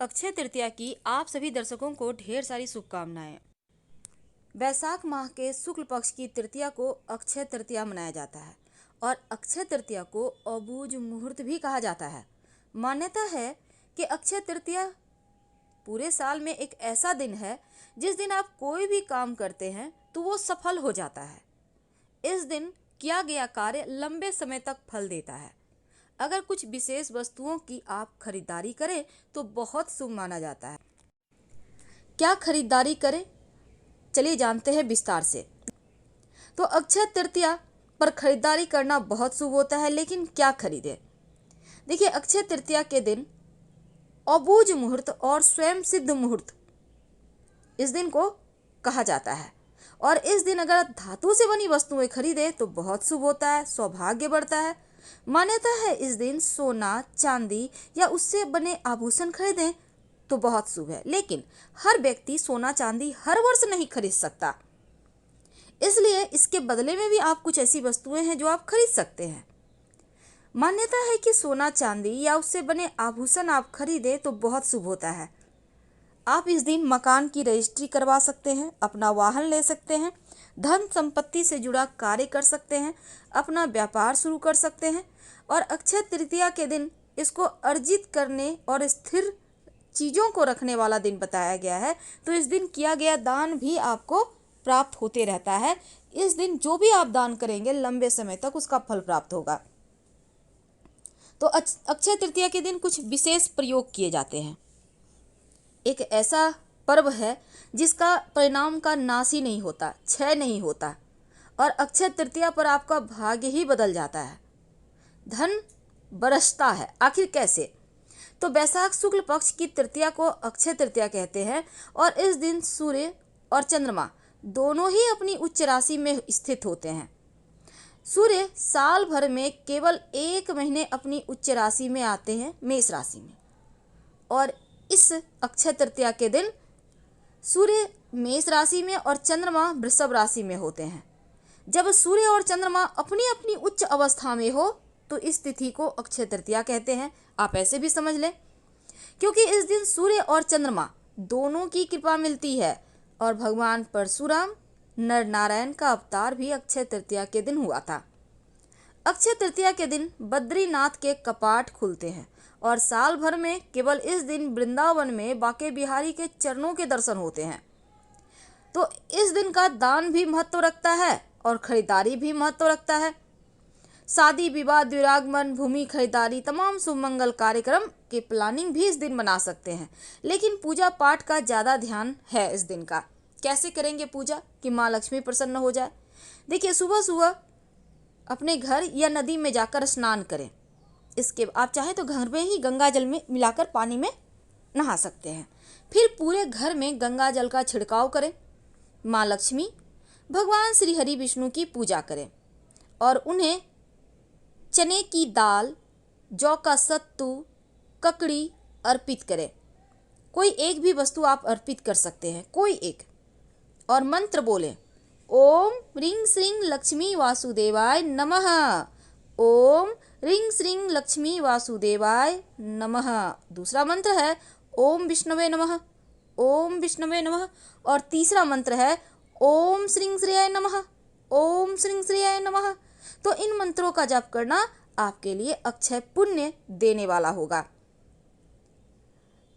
अक्षय तृतीया की आप सभी दर्शकों को ढेर सारी शुभकामनाएं। वैशाख माह के शुक्ल पक्ष की तृतीया को अक्षय तृतीया मनाया जाता है और अक्षय तृतीया को अबूझ मुहूर्त भी कहा जाता है। मान्यता है कि अक्षय तृतीया पूरे साल में एक ऐसा दिन है जिस दिन आप कोई भी काम करते हैं तो वो सफल हो जाता है। इस दिन किया गया कार्य लंबे समय तक फल देता है। अगर कुछ विशेष वस्तुओं की आप खरीदारी करें तो बहुत शुभ माना जाता है। क्या खरीदारी करें, चलिए जानते हैं विस्तार से। तो अक्षय तृतीया पर खरीदारी करना बहुत शुभ होता है, लेकिन क्या खरीदें? देखिए, अक्षय तृतीया के दिन अबूझ मुहूर्त और स्वयं सिद्ध मुहूर्त इस दिन को कहा जाता है और इस दिन अगर धातु से बनी वस्तुएं खरीदें तो बहुत शुभ होता है, सौभाग्य बढ़ता है। मान्यता है इस दिन सोना, चांदी या उससे बने आभूषण खरीदें तो बहुत शुभ है, लेकिन हर व्यक्ति सोना चांदी हर वर्ष नहीं खरीद सकता, इसलिए इसके बदले में भी आप कुछ ऐसी वस्तुएं हैं जो आप खरीद सकते हैं। मान्यता है कि सोना चांदी या उससे बने आभूषण आप खरीदें तो बहुत शुभ होता है। आप इस दिन मकान की रजिस्ट्री करवा सकते हैं, अपना वाहन ले सकते हैं, धन संपत्ति से जुड़ा कार्य कर सकते हैं, अपना व्यापार शुरू कर सकते हैं और अक्षय तृतीया के दिन इसको अर्जित करने और स्थिर चीज़ों को रखने वाला दिन बताया गया है। तो इस दिन किया गया दान भी आपको प्राप्त होते रहता है। इस दिन जो भी आप दान करेंगे लंबे समय तक उसका फल प्राप्त होगा। तो अक्षय तृतीया के दिन कुछ विशेष प्रयोग किए जाते हैं। एक ऐसा पर्व है जिसका परिणाम का नाश ही नहीं होता, क्षय नहीं होता और अक्षय तृतीया पर आपका भाग्य ही बदल जाता है, धन बरसता है। आखिर कैसे? तो वैशाख शुक्ल पक्ष की तृतीया को अक्षय तृतीया कहते हैं और इस दिन सूर्य और चंद्रमा दोनों ही अपनी उच्च राशि में स्थित होते हैं। सूर्य साल भर में केवल एक महीने अपनी उच्च राशि में आते हैं, मेष राशि में, और इस अक्षय तृतीया के दिन सूर्य मेष राशि में और चंद्रमा वृषभ राशि में होते हैं। जब सूर्य और चंद्रमा अपनी अपनी उच्च अवस्था में हो तो इस तिथि को अक्षय तृतीया कहते हैं। आप ऐसे भी समझ लें, क्योंकि इस दिन सूर्य और चंद्रमा दोनों की कृपा मिलती है और भगवान परशुराम नर नारायण का अवतार भी अक्षय तृतीया के दिन हुआ था। अक्षय तृतीया के दिन बद्रीनाथ के कपाट खुलते हैं और साल भर में केवल इस दिन वृंदावन में बांके बिहारी के चरणों के दर्शन होते हैं। तो इस दिन का दान भी महत्व रखता है और खरीदारी भी महत्व रखता है। शादी विवाह, द्विरागमन, भूमि खरीदारी, तमाम शुभ मंगल कार्यक्रम की प्लानिंग भी इस दिन बना सकते हैं, लेकिन पूजा पाठ का ज़्यादा ध्यान है इस दिन का। कैसे करेंगे पूजा कि माँ लक्ष्मी प्रसन्न हो जाए? देखिए, सुबह सुबह अपने घर या नदी में जाकर स्नान करें। इसके आप चाहें तो घर में ही गंगा जल में मिलाकर पानी में नहा सकते हैं। फिर पूरे घर में गंगा जल का छिड़काव करें, माँ लक्ष्मी, भगवान श्री हरि विष्णु की पूजा करें और उन्हें चने की दाल, जौ का सत्तू, ककड़ी अर्पित करें। कोई एक भी वस्तु आप अर्पित कर सकते हैं, कोई एक, और मंत्र बोलें, ओम ह्रीं श्रीं लक्ष्मी वासुदेवाय नमः, ओम ह्रीं श्रीं लक्ष्मी वासुदेवाय नमः। दूसरा मंत्र है ओम विष्णवे नमः, ओम विष्णवे नमः। और तीसरा मंत्र है ओम श्रीं श्रेयाय नमः, ओम श्रीं श्रेयाय नमः। तो इन मंत्रों का जप करना आपके लिए अक्षय पुण्य देने वाला होगा।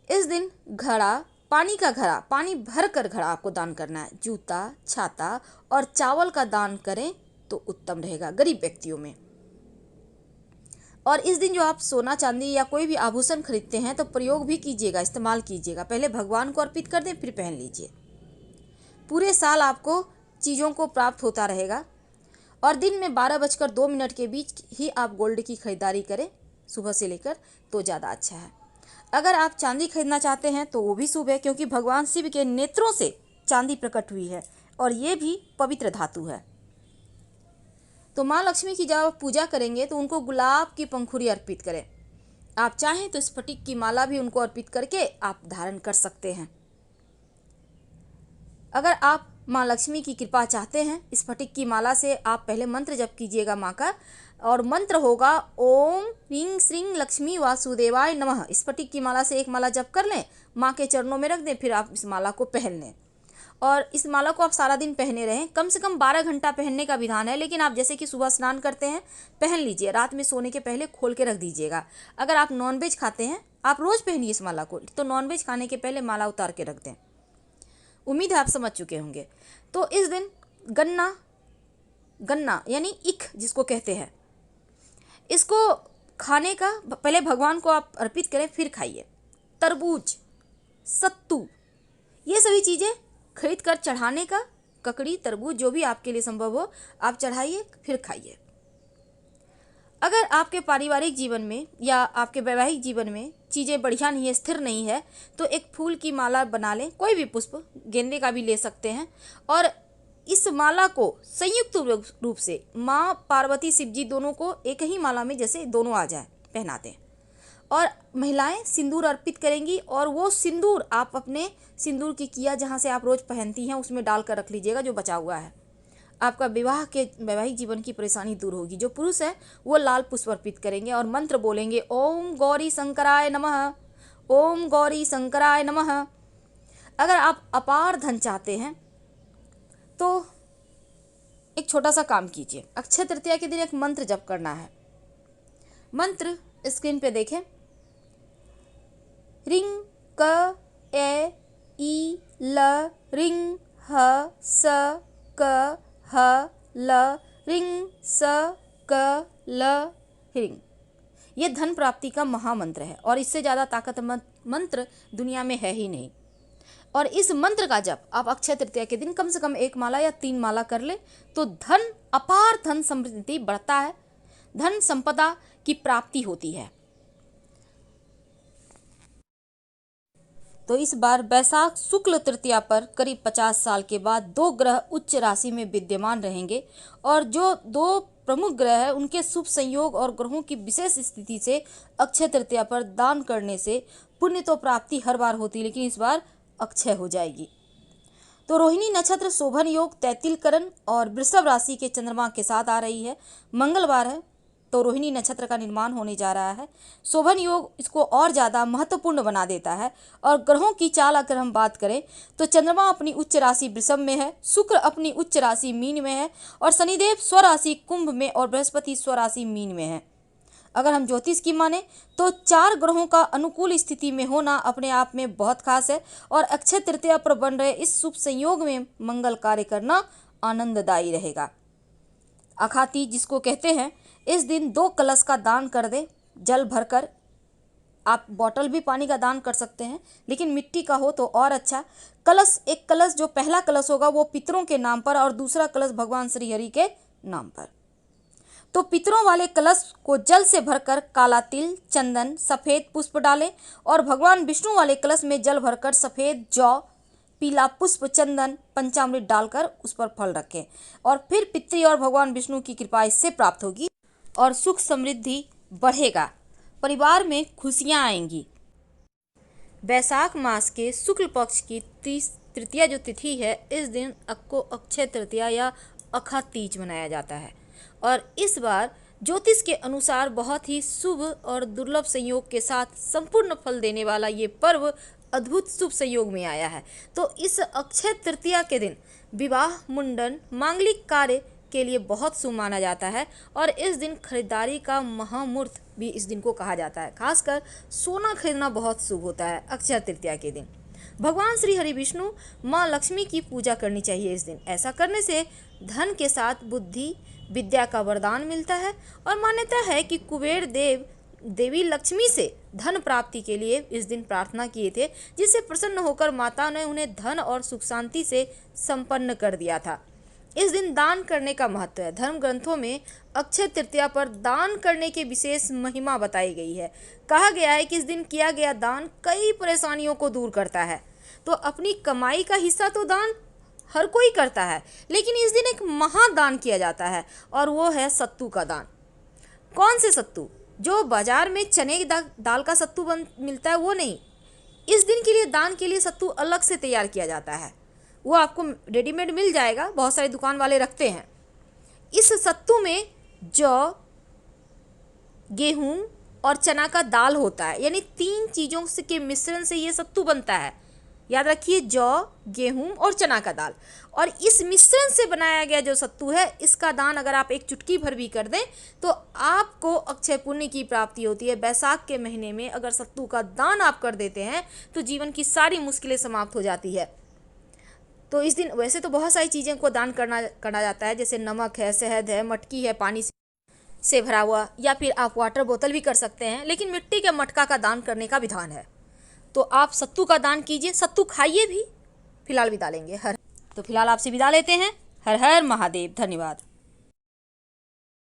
इस दिन घड़ा, पानी का घड़ा, पानी भर कर घड़ा आपको दान करना है। जूता, छाता और चावल का दान करें तो उत्तम रहेगा गरीब व्यक्तियों में। और इस दिन जो आप सोना चांदी या कोई भी आभूषण खरीदते हैं तो प्रयोग भी कीजिएगा, इस्तेमाल कीजिएगा। पहले भगवान को अर्पित कर दें, फिर पहन लीजिए। पूरे साल आपको चीज़ों को प्राप्त होता रहेगा। और दिन में 12:02 के बीच ही आप गोल्ड की खरीदारी करें, सुबह से लेकर, तो ज़्यादा अच्छा है। अगर आप चांदी खरीदना चाहते हैं तो वो भी शुभ है, क्योंकि भगवान शिव के नेत्रों से चांदी प्रकट हुई है और ये भी पवित्र धातु है। तो माँ लक्ष्मी की जब आप पूजा करेंगे तो उनको गुलाब की पंखुड़ी अर्पित करें। आप चाहें तो स्फटिक की माला भी उनको अर्पित करके आप धारण कर सकते हैं। अगर आप माँ लक्ष्मी की कृपा चाहते हैं, स्फटिक की माला से आप पहले मंत्र जप कीजिएगा माँ का, और मंत्र होगा ओम ह्रीं श्रीं लक्ष्मी वासुदेवाय नमः। स्फटिक की माला से एक माला जप कर लें, माँ के चरणों में रख दें, फिर आप इस माला को पहन लें और इस माला को आप सारा दिन पहने रहें। कम से कम 12 घंटा पहनने का विधान है, लेकिन आप जैसे कि सुबह स्नान करते हैं पहन लीजिए, रात में सोने के पहले खोल के रख दीजिएगा। अगर आप नॉनवेज खाते हैं, आप रोज़ पहनिए इस माला को, तो नॉनवेज खाने के पहले माला उतार के रख दें। उम्मीद है आप समझ चुके होंगे। तो इस दिन गन्ना यानी ईख जिसको कहते हैं, इसको खाने का पहले भगवान को आप अर्पित करें, फिर खाइए। तरबूज, सत्तू, ये सभी चीज़ें खरीद कर चढ़ाने का, ककड़ी, तरबूज जो भी आपके लिए संभव हो आप चढ़ाइए, फिर खाइए। अगर आपके पारिवारिक जीवन में या आपके वैवाहिक जीवन में चीज़ें बढ़िया नहीं है, स्थिर नहीं है, तो एक फूल की माला बना लें, कोई भी पुष्प, गेंदे का भी ले सकते हैं, और इस माला को संयुक्त रूप से माँ पार्वती शिव जी दोनों को एक ही माला में जैसे दोनों आ जाए पहनाते हैं, और महिलाएं सिंदूर अर्पित करेंगी, और वो सिंदूर आप अपने सिंदूर की किया जहाँ से आप रोज़ पहनती हैं उसमें डाल कर रख लीजिएगा, जो बचा हुआ है। आपका वैवाहिक जीवन की परेशानी दूर होगी। जो पुरुष है वो लाल पुष्प अर्पित करेंगे और मंत्र बोलेंगे ओम गौरी शंकराय नमः, ओम गौरी शंकराय नमः। अगर आप अपार धन चाहते हैं तो एक छोटा सा काम कीजिए। अक्षय तृतीया के दिन एक मंत्र जप करना है। मंत्र स्क्रीन पे देखें, रिंग क ए ई ल रिंग ह स क ह ल रिंग स क ल रिंग। ये धन प्राप्ति का महामंत्र है और इससे ज़्यादा ताकतवर मंत्र दुनिया में है ही नहीं। और इस मंत्र का जप आप अक्षय तृतीया के दिन कम से कम 1 माला या 3 माला कर ले तो अपार धन समृद्धि बढ़ता है, धन संपदा की प्राप्ति होती है। तो इस बार बैसाख शुक्ल तृतीया पर करीब 50 साल के बाद 2 ग्रह उच्च राशि में विद्यमान रहेंगे, और जो 2 प्रमुख ग्रह हैं उनके शुभ संयोग और ग्रहों की विशेष स्थिति से अक्षय तृतीया पर दान करने से पुण्य तो प्राप्ति हर बार होती, लेकिन इस बार अक्षय हो जाएगी। तो रोहिणी नक्षत्र शोभन योग तैतिलकरण और वृषभ राशि के चंद्रमा के साथ आ रही है। मंगलवार है तो रोहिणी नक्षत्र का निर्माण होने जा रहा है। शोभन योग इसको और ज़्यादा महत्वपूर्ण बना देता है। और ग्रहों की चाल अगर हम बात करें तो चंद्रमा अपनी उच्च राशि वृषभ में है, शुक्र अपनी उच्च राशि मीन में है, और शनिदेव स्वराशि कुंभ में, और बृहस्पति स्वराशि मीन में है। अगर हम ज्योतिष की माने तो 4 ग्रहों का अनुकूल स्थिति में होना अपने आप में बहुत खास है, और अक्षय तृतीया पर बन रहे इस शुभ संयोग में मंगल कार्य करना आनंददायी रहेगा। अखाती जिसको कहते हैं, इस दिन 2 कलश का दान कर दें जल भरकर। आप बॉटल भी पानी का दान कर सकते हैं, लेकिन मिट्टी का हो तो और अच्छा। एक कलश जो पहला कलश होगा वो पितरों के नाम पर, और दूसरा कलश भगवान श्री हरि के नाम पर। तो पितरों वाले कलश को जल से भरकर काला तिल, चंदन, सफ़ेद पुष्प डालें, और भगवान विष्णु वाले कलश में जल भरकर सफ़ेद जौ, पीला पुष्प, चंदन, पंचामृत डालकर उस पर फल रखें, और फिर पितृ और भगवान विष्णु की कृपा इससे प्राप्त होगी और सुख समृद्धि बढ़ेगा, परिवार में खुशियां आएंगी। बैसाख मास के शुक्ल पक्ष की तृतीया जो तिथि है, इस दिन को अक्षय तृतीया या अखा तीज मनाया जाता है, और इस बार ज्योतिष के अनुसार बहुत ही शुभ और दुर्लभ संयोग के साथ संपूर्ण फल देने वाला ये पर्व अद्भुत शुभ संयोग में आया है। तो इस अक्षय तृतीया के दिन विवाह, मुंडन, मांगलिक कार्य के लिए बहुत शुभ माना जाता है, और इस दिन खरीदारी का महामुहूर्त भी इस दिन को कहा जाता है। खासकर सोना खरीदना बहुत शुभ होता है अक्षय तृतीया के दिन। भगवान श्री हरि विष्णु, माँ लक्ष्मी की पूजा करनी चाहिए इस दिन। ऐसा करने से धन के साथ बुद्धि, विद्या का वरदान मिलता है, और मान्यता है कि कुबेर देवी लक्ष्मी से धन प्राप्ति के लिए इस दिन प्रार्थना किए थे, जिससे प्रसन्न होकर माता ने उन्हें धन और सुख शांति से संपन्न कर दिया था। इस दिन दान करने का महत्व है। धर्म ग्रंथों में अक्षय तृतीया पर दान करने की विशेष महिमा बताई गई है। कहा गया है कि इस दिन किया गया दान कई परेशानियों को दूर करता है। तो अपनी कमाई का हिस्सा तो दान हर कोई करता है, लेकिन इस दिन एक महादान किया जाता है, और वो है सत्तू का दान। कौन से सत्तू? जो बाजार में चने की दाल का सत्तू मिलता है वो नहीं। इस दिन के लिए दान के लिए सत्तू अलग से तैयार किया जाता है। वो आपको रेडीमेड मिल जाएगा, बहुत सारे दुकान वाले रखते हैं। इस सत्तू में जौ, गेहूं और चना का दाल होता है, यानी 3 चीज़ों के मिश्रण से ये सत्तू बनता है। याद रखिए, जौ, गेहूं और चना का दाल, और इस मिश्रण से बनाया गया जो सत्तू है, इसका दान अगर आप एक चुटकी भर भी कर दें तो आपको अक्षय पुण्य की प्राप्ति होती है। बैसाख के महीने में अगर सत्तू का दान आप कर देते हैं तो जीवन की सारी मुश्किलें समाप्त हो जाती है। तो इस दिन वैसे तो बहुत सारी चीज़ें को दान करना जाता है, जैसे नमक है, शहद है, मटकी है पानी से भरा हुआ, या फिर आप वाटर बोतल भी कर सकते हैं, लेकिन मिट्टी के मटका का दान करने का विधान है। तो आप सत्तू का दान कीजिए, सत्तू खाइए भी। फिलहाल विदा लेंगे, तो फिलहाल आपसे विदा लेते हैं। हर हर महादेव। धन्यवाद।